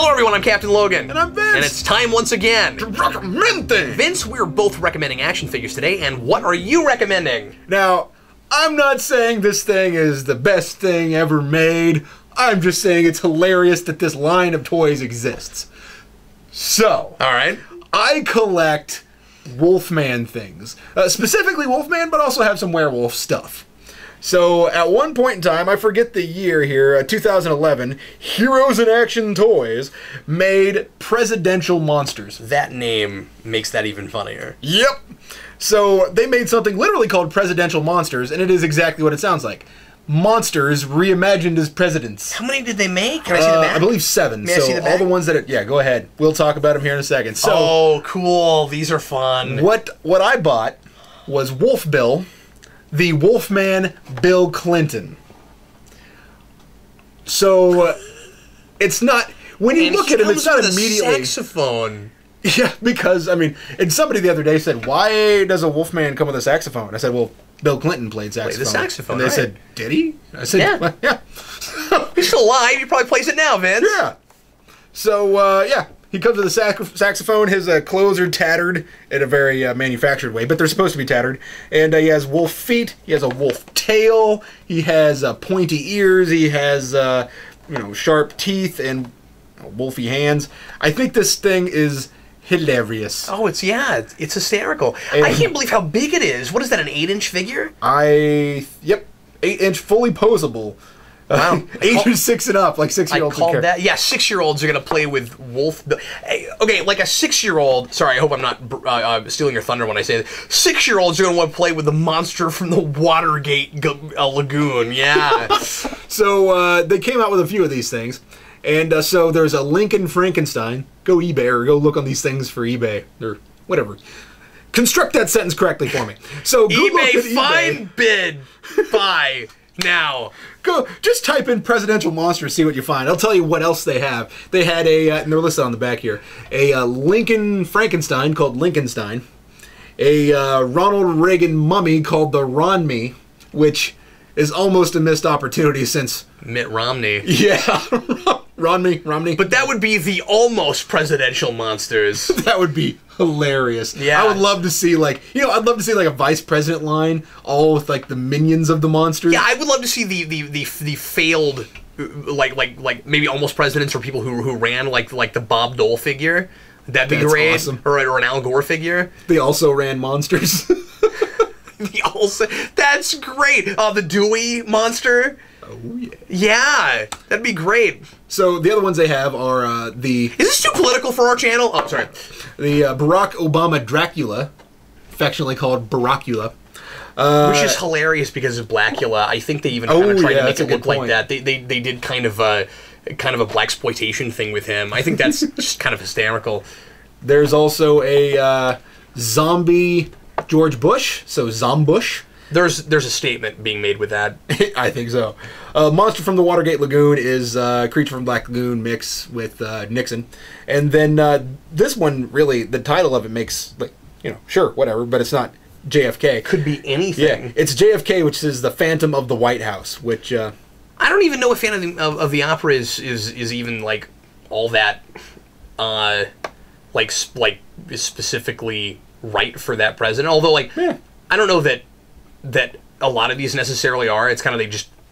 Hello everyone, I'm Captain Logan. And I'm Vince. And it's time once again to recommend things. Vince, we're both recommending action figures today, and what are you recommending? Now, I'm not saying this thing is the best thing ever made. I'm just saying it's hilarious that this line of toys exists. So, Alright. I collect Wolfman things. Specifically Wolfman, but also have some werewolf stuff. So, at one point in time, I forget the year here, 2011, Heroes in Action Toys made presidential monsters. That name makes that even funnier. Yep. So, they made something literally called Presidential Monsters, and it is exactly what it sounds like. Monsters reimagined as presidents. How many did they make? Can I see the back? I believe 7. May I see the back? All the ones that yeah, go ahead. We'll talk about them here in a second. So, oh, cool. These are fun. What I bought was Wolf Bill, the Wolfman Bill Clinton. So, it's not, when you look at him, it's not immediately... saxophone. Yeah, because, I mean, and somebody the other day said, why does a Wolfman come with a saxophone? I said, well, Bill Clinton played saxophone. Played the saxophone, and they said, did he? I said, yeah. Well, yeah. He's still alive. He probably plays it now, Vince. Yeah. So, yeah. He comes with a saxophone. His clothes are tattered in a very manufactured way, but they're supposed to be tattered. And he has wolf feet. He has a wolf tail. He has pointy ears. He has, you know, sharp teeth and wolfy hands. I think this thing is hilarious. Oh, it's hysterical. And I can't believe how big it is. What is that, an 8-inch figure? Yep, 8-inch, fully posable. Wow. Ages 6 and up, like 6-year-olds. I called that. Yeah, 6-year-olds are gonna play with Wolf. Okay, like a 6-year-old. Sorry, I hope I'm not stealing your thunder when I say that. 6-year-olds are gonna want to play with the monster from the Watergate lagoon. Yeah. So they came out with a few of these things, and so there's a Lincoln Frankenstein. Go eBay or go look on these things for eBay or whatever. Construct that sentence correctly for me. So eBay, find bid, buy. Now, go just type in presidential monsters, see what you find. I'll tell you what else they have. They had and they're listed on the back here, a Lincoln Frankenstein called Lincolnstein, a Ronald Reagan mummy called the Ronme, which is almost a missed opportunity since Mitt Romney. Yeah, Romney. But that would be the almost presidential monsters. That would be hilarious. Yeah. I would love to see, like, you know, I'd love to see like a vice president line, all with like the minions of the monsters. Yeah, I would love to see the failed, like maybe almost presidents or people who ran like the Bob Dole figure. That'd be great. Awesome. Or an Al Gore figure. They also ran monsters. That's great. The Dewey monster. Oh yeah. Yeah, that'd be great. So the other ones they have are the... Is this too political for our channel? Oh, sorry. The Barack Obama Dracula, affectionately called Baracula. Which is hilarious because of Blackula. I think they even kind of tried to make it look like that. They did kind of a blaxploitation thing with him. I think that's just kind of hysterical. There's also a zombie George Bush, so Zombush. There's a statement being made with that. I think so. Monster from the Watergate Lagoon is Creature from Black Lagoon mix with Nixon. And then this one, really, the title of it makes, like, you know, sure, whatever, but it's not JFK. Could be anything. Yeah, it's JFK, which is the Phantom of the White House, which... I don't even know if Phantom of the Opera is even, like, all that, like is specifically right for that president. Although, like, yeah. I don't know that a lot of these necessarily are. It's kind of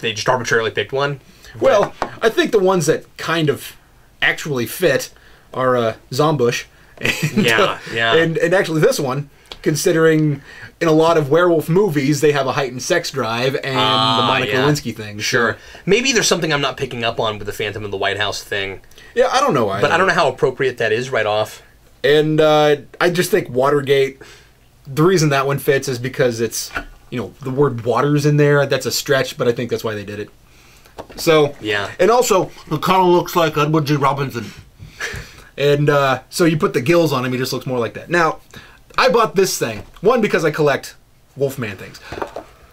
they just arbitrarily picked one. Well, I think the ones that kind of actually fit are Zombush. And, yeah. And actually this one, considering in a lot of werewolf movies they have a heightened sex drive and the Monica Lewinsky thing. Sure. So. Maybe there's something I'm not picking up on with the Phantom of the White House thing. Yeah, I don't know either. But I don't know how appropriate that is right off. And I just think Watergate, the reason that one fits is because it's... You know, the word water's in there. That's a stretch, but I think that's why they did it. So, yeah. And also, it kind of looks like Edward G. Robinson. And so you put the gills on him, he just looks more like that. Now, I bought this thing. One, because I collect Wolfman things.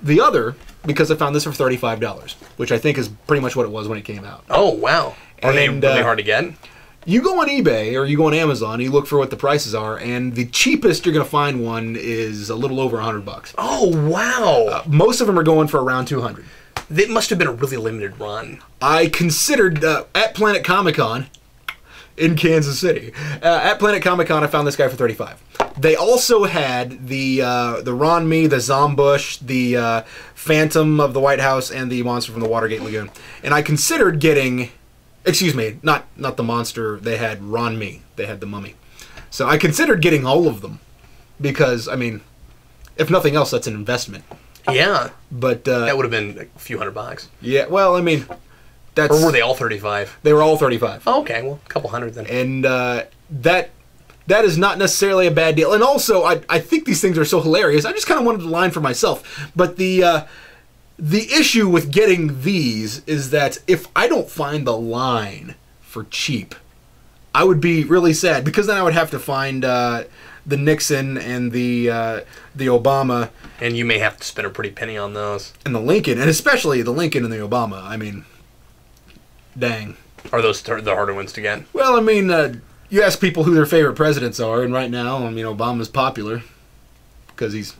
The other, because I found this for $35, which I think is pretty much what it was when it came out. Oh, wow. Are they hard to get? You go on eBay or you go on Amazon, you look for what the prices are, and the cheapest you're going to find one is a little over $100. Oh, wow. Most of them are going for around $200. It must have been a really limited run. I considered, at Planet Comic-Con, in Kansas City. At Planet Comic Con, I found this guy for $35. They also had the Ron Me, the Zombush, the Phantom of the White House, and the monster from the Watergate Lagoon. And I considered getting, excuse me, not the monster. They had Ron Me. They had the Mummy. So I considered getting all of them because, I mean, if nothing else, that's an investment. Yeah, but that would have been a few $100. Yeah, well, I mean, that's. Or were they all 35? They were all 35. Oh, okay, well, a couple hundred then. And that is not necessarily a bad deal. And also, I think these things are so hilarious. I just kind of wanted the line for myself. But the issue with getting these is that if I don't find the line for cheap, I would be really sad because then I would have to find the Nixon and the Obama. And you may have to spend a pretty penny on those. And the Lincoln, and especially the Lincoln and the Obama. I mean, dang. Are those the harder ones to get? Well, I mean, you ask people who their favorite presidents are, and right now, I mean, Obama's popular because he's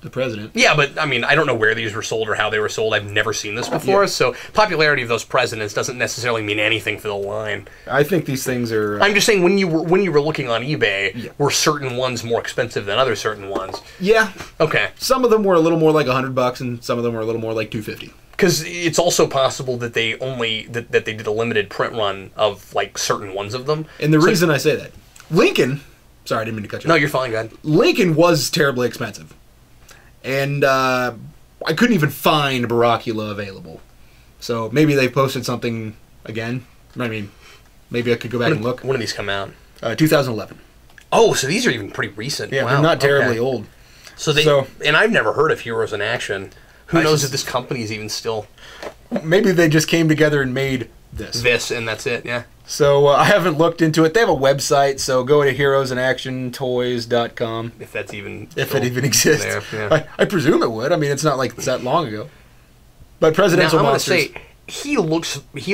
the president. Yeah, but, I mean, I don't know where these were sold or how they were sold. I've never seen this before, yeah. So popularity of those presidents doesn't necessarily mean anything for the line. I think these things are... I'm just saying, when you were looking on eBay, yeah. Were certain ones more expensive than other certain ones? Yeah. Okay. Some of them were a little more like $100, and some of them were a little more like $250. Because it's also possible that they only that they did a limited print run of like certain ones of them. And the reason I say that, Lincoln, sorry, I didn't mean to cut you off. No, you're fine, go ahead. Lincoln was terribly expensive, and I couldn't even find Baracula available. So maybe they posted something again. I mean, maybe I could go back and look. When did these come out? 2011. Oh, so these are even pretty recent. Yeah, wow. They're not terribly old. And I've never heard of Heroes in Action. Who knows if this company is even still... Maybe they just came together and made this. This, and that's it, yeah. So I haven't looked into it. They have a website, so go to heroesinactiontoys.com. If that's even... If it even exists. There, yeah. I presume it would. I mean, it's not like it's that long ago. But Presidential Monsters... I'm going to say, he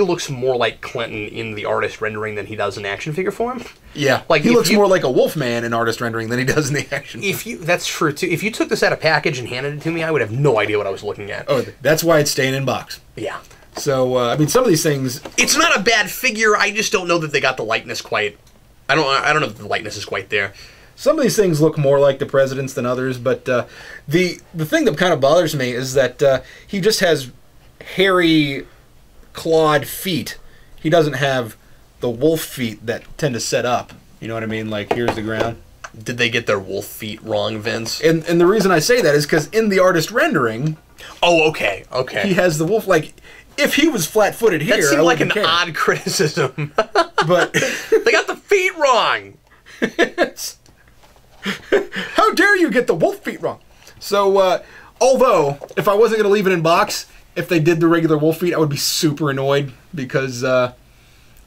looks more like Clinton in the artist rendering than he does in action figure form. Yeah, like he looks more like a Wolfman in artist rendering than he does in the action. That's true too. If you took this out of package and handed it to me, I would have no idea what I was looking at. Oh, that's why it's staying in box. Yeah. So I mean, some of these things. It's not a bad figure. I just don't know that they got the likeness quite. I don't know if the likeness is quite there. Some of these things look more like the presidents than others, but the thing that kind of bothers me is that he just has hairy, clawed feet. He doesn't have the wolf feet that tend to set up. You know what I mean? Like, here's the ground. Did they get their wolf feet wrong, Vince? And the reason I say that is because in the artist rendering... Oh, okay, okay. He has the wolf, like... If he was flat-footed here, that seemed like an odd criticism. But... They got the feet wrong! How dare you get the wolf feet wrong? So, although, if I wasn't going to leave it in box... If they did the regular wolf feet, I would be super annoyed because I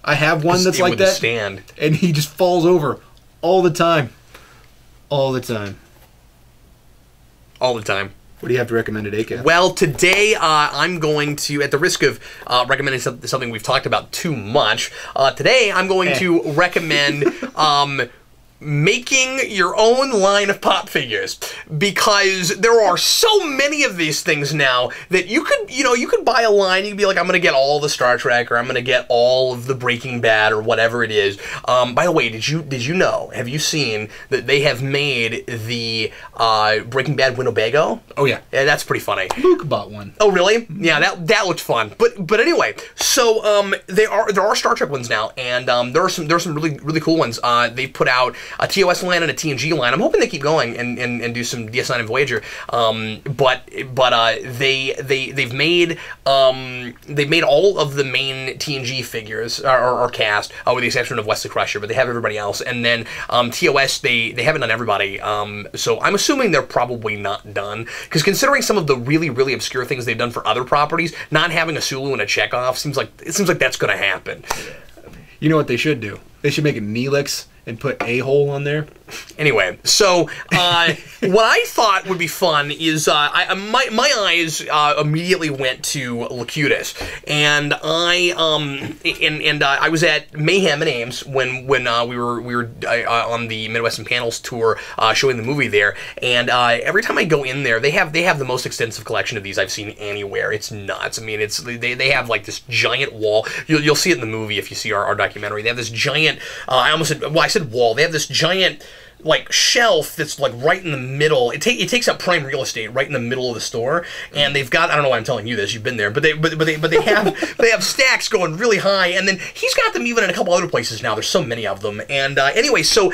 have one that's like that, stand. And he just falls over all the time. All the time. All the time. What do you have to recommend today, Kev? Well, today I'm going to, at the risk of recommending something we've talked about too much, today I'm going to recommend... making your own line of pop figures, because there are so many of these things now that you could buy a line. You could be like, I'm going to get all the Star Trek, or I'm going to get all of the Breaking Bad, or whatever it is. By the way, did you know? Have you seen that they have made the Breaking Bad Winnebago? Oh yeah, that's pretty funny. Luke bought one. Oh really? Yeah, that looked fun. But anyway, so there are Star Trek ones now, and there are some really cool ones. They put out a TOS line and a TNG line. I'm hoping they keep going and do some DS9 and Voyager. But they've made all of the main TNG figures are cast, with the exception of Wesley Crusher, but they have everybody else. And then TOS they haven't done everybody. So I'm assuming they're probably not done, because considering some of the really obscure things they've done for other properties, not having a Sulu and a Chekhov seems like that's going to happen. You know what they should do? They should make a Neelix and put A-hole on there. Anyway, so what I thought would be fun is my eyes immediately went to Locutus, and I was at Mayhem and Ames when we were on the Midwestern Panels tour showing the movie there, and every time I go in there, they have the most extensive collection of these I've seen anywhere. It's nuts. I mean, they have like this giant wall. You'll see it in the movie if you see our documentary. They have this giant. I said wall. They have this giant like shelf that's like right in the middle. It takes up prime real estate right in the middle of the store, and they've got, I don't know why I'm telling you this, you've been there, but they have stacks going really high, and then he's got them even in a couple other places now. There's so many of them, and anyway, so.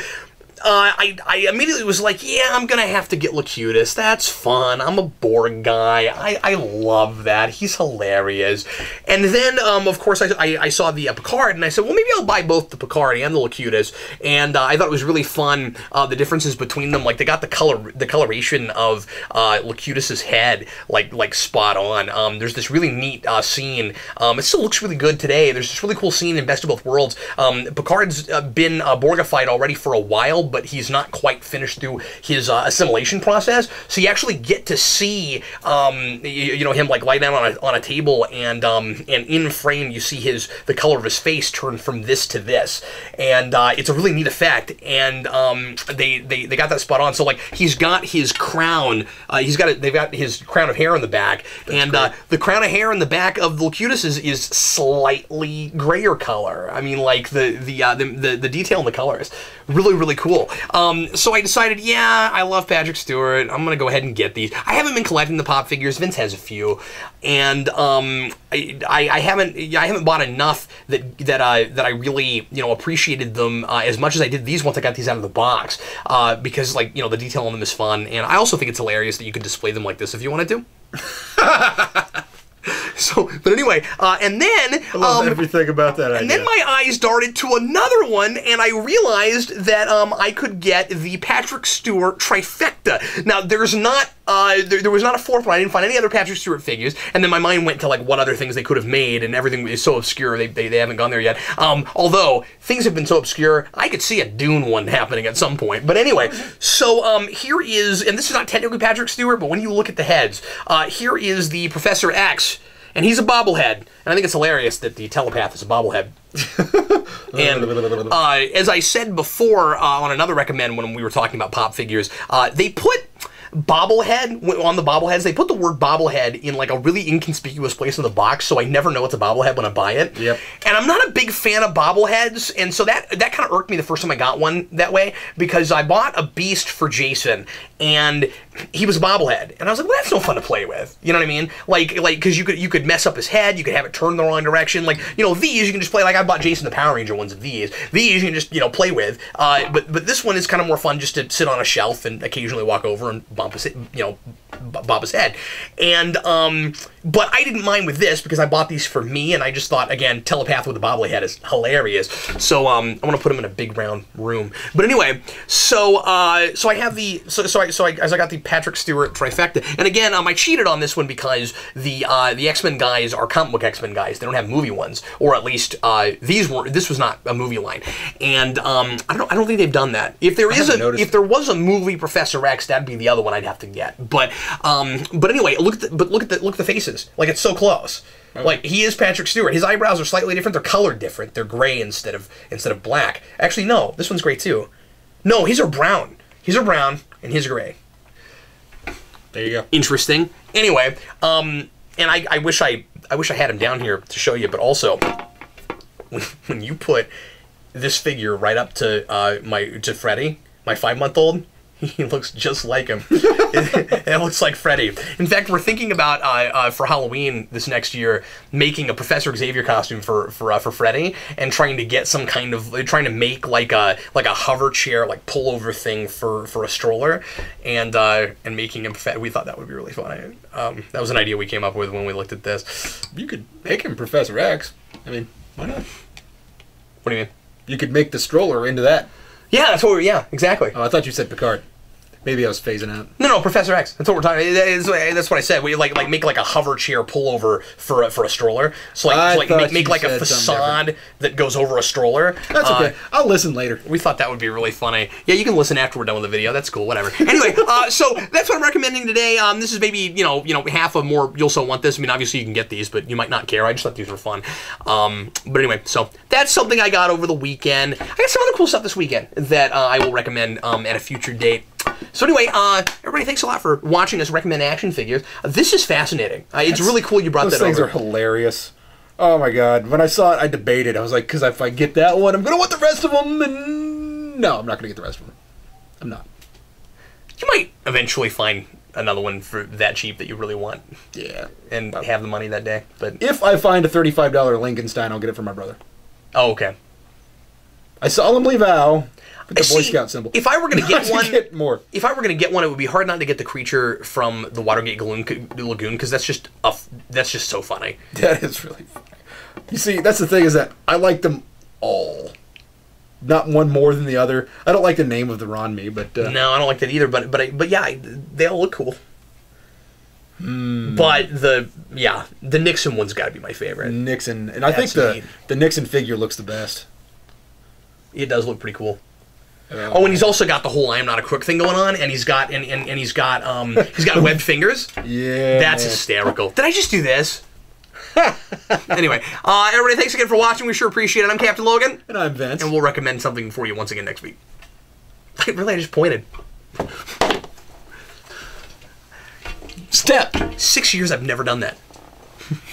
I immediately was like, yeah, I'm gonna have to get Locutus. That's fun. I'm a Borg guy. I love that. He's hilarious. And then, of course, I saw the Picard, and I said, well, maybe I'll buy both the Picard and the Locutus. And I thought it was really fun, the differences between them. Like, they got the coloration of Locutus's head, like spot on. There's this really neat scene. It still looks really good today. There's this really cool scene in Best of Both Worlds. Picard's been Borgified already for a while, but he's not quite finished through his assimilation process. So you actually get to see, him like lie down on a table, and in frame you see the color of his face turn from this to this, and it's a really neat effect. And they got that spot on. So like he's got his crown, they've got his crown of hair in the back, and the crown of hair in the back of the Locutus is slightly grayer color. I mean, like the detail in the color is really, really cool. So I decided, yeah, I love Patrick Stewart. I'm gonna go ahead and get these. I haven't been collecting the pop figures. Vince has a few, and I haven't bought enough that I really appreciated them as much as I did these once I got these out of the box, because like the detail on them is fun, and I also think it's hilarious that you could display them like this if you wanted to. So, but anyway, and then I love everything about that idea. And then my eyes darted to another one, and I realized that I could get the Patrick Stewart trifecta. Now, there's not there was not a fourth one. I didn't find any other Patrick Stewart figures, and then my mind went to like what other things they could have made, and everything is so obscure they haven't gone there yet. Although things have been so obscure, I could see a Dune one happening at some point. But anyway, so here is, and this is not technically Patrick Stewart, but when you look at the heads, here is the Professor X. And he's a bobblehead, and I think it's hilarious that the telepath is a bobblehead. And as I said before on another recommend when we were talking about pop figures, they put bobblehead on the bobbleheads. They put the word bobblehead in like a really inconspicuous place in the box, so I never know it's a bobblehead when I buy it. Yep. And I'm not a big fan of bobbleheads, and so that kind of irked me the first time I got one that way, because I bought a Beast for Jason, and he was a bobblehead, and I was like, well, that's no fun to play with. You know what I mean? Like because you could mess up his head, you could have it turn the wrong direction. Like these you can just play. Like I bought Jason the Power Ranger ones of these. These you can just play with. But this one is kind of more fun just to sit on a shelf and occasionally walk over and bump his bob his head. And but I didn't mind with this because I bought these for me, and I just thought, again, telepath with a bobblehead is hilarious. So I want to put them in a big round room. But anyway, so I have the I got the Patrick Stewart trifecta, and again, I cheated on this one because the X-Men guys are comic book X-Men guys. They don't have movie ones, or at least this was not a movie line, and I don't think they've done that. If there was a movie Professor X, that'd be the other one I'd have to get. But anyway, look at the faces. Like, it's so close. Okay. Like, he is Patrick Stewart. His eyebrows are slightly different. They're colored different. They're gray instead of black. Actually, no. This one's gray too. No, his are brown. His are brown and his are gray. There you go. Interesting. Anyway, and I wish I had him down here to show you, but also when you put this figure right up to Freddy, my 5-month-old, he looks just like him. It looks like Freddy. In fact, we're thinking about for Halloween this next year making a Professor Xavier costume for Freddy, and trying to make like a hover chair, like pullover thing for a stroller, and making him. We thought that would be really fun. That was an idea we came up with when we looked at this. You could make him Professor X. I mean, why not? What do you mean? You could make the stroller into that. Yeah, that's what yeah, exactly. Oh, I thought you said Picard. Maybe I was phasing out. No, Professor X. That's what we're talking. That's what I said. We like make like a hover chair pullover for a stroller. So make like a facade that goes over a stroller. That's okay. I'll listen later. We thought that would be really funny. Yeah, you can listen after we're done with the video. That's cool. Whatever. Anyway, so that's what I'm recommending today. This is maybe half of more. You'll still want this. I mean, obviously you can get these, but you might not care. I just thought these were fun. But anyway, so that's something I got over the weekend. I got some other cool stuff this weekend that I will recommend at a future date. So anyway, everybody, thanks a lot for watching us recommend action figures. This is fascinating. It's really cool you brought that over. Those things are hilarious. Oh my god. When I saw it, I debated. I was like, because if I get that one, I'm going to want the rest of them. And no, I'm not going to get the rest of them. I'm not. You might eventually find another one for that cheap that you really want. Yeah. And have the money that day. But if I find a $35 Lincolnstein, I'll get it for my brother. Oh, okay. I solemnly vow. The Boy Scout symbol. If I were going to get one, if I were going to get one, it would be hard not to get the creature from the Watergate Lagoon because that's just so funny. That is really funny. You see, that's the thing is that I like them all, not one more than the other. I don't like the name of the Ron-Me, but no, I don't like that either. But yeah, they all look cool. But the Nixon one's got to be my favorite. Nixon, and I think the Nixon figure looks the best. It does look pretty cool. Oh, and he's also got the whole "I am not a crook" thing going on, and he's got he's got webbed fingers. Yeah, that's hysterical. Did I just do this? Anyway, everybody, thanks again for watching. We sure appreciate it. I'm Captain Logan, and I'm Vince, and we'll recommend something for you once again next week. Really, I just pointed. Step. 6 years I've never done that.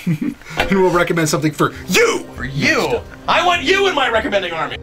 And we'll recommend something for you. For you. I want you in my recommending army.